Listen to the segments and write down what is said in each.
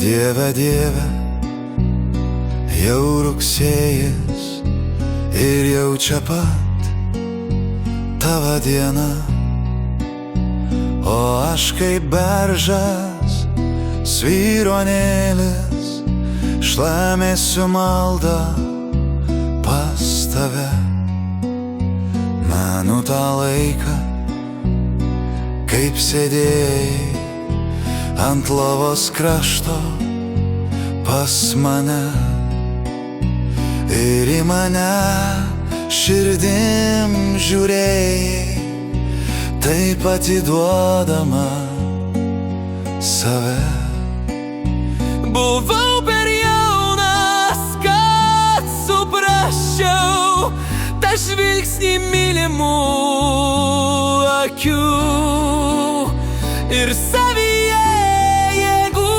Dieve, Dieve, jau rugsėjas ir jau čia pat tavo diena, o aš kaip beržas, svyronėlis, šlamėsiu maldą pas tave. Menu tą laiką, kaip sėdėjai ant lovos krašto pas mane ir į mane širdim žiūrėjai, taip atiduodama save. Buvau per jaunas, kad suprasčiau tą žvilgsnį mylimų akių ir savyje jėgų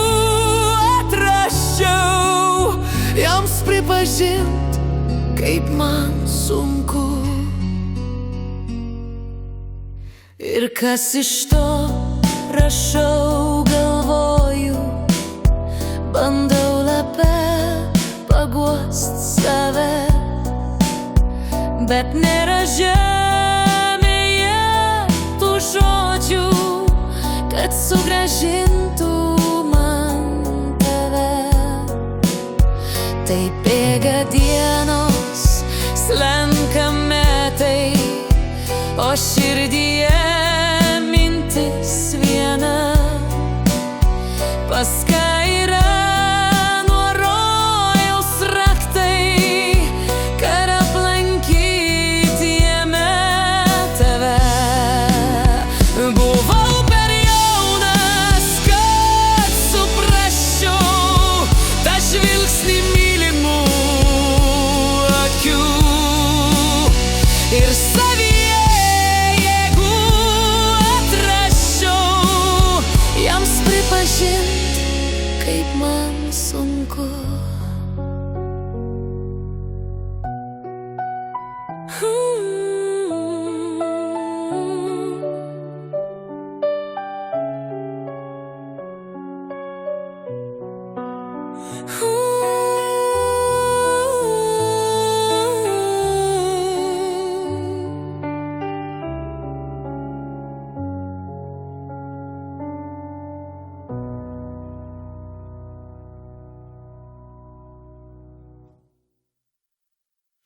atrasčiau joms pripažint, kaip man sunku. Ir kas iš to, rašau, galvoju, bandau lape paguost save, bet nėra žemėje tų žodžių, kad sugrąžintų man tave. Taip bėga dienos, slenka metai, o širdyje mintis viena. Pas ką yra nuo rojaus raktai, kad aplankyti jame tave. Buvau per jaunas, kad suprasčiau tą žvilgsnį mylimų akių ir savyje jėgų atrasčiau joms pripažint, kaip man sunku.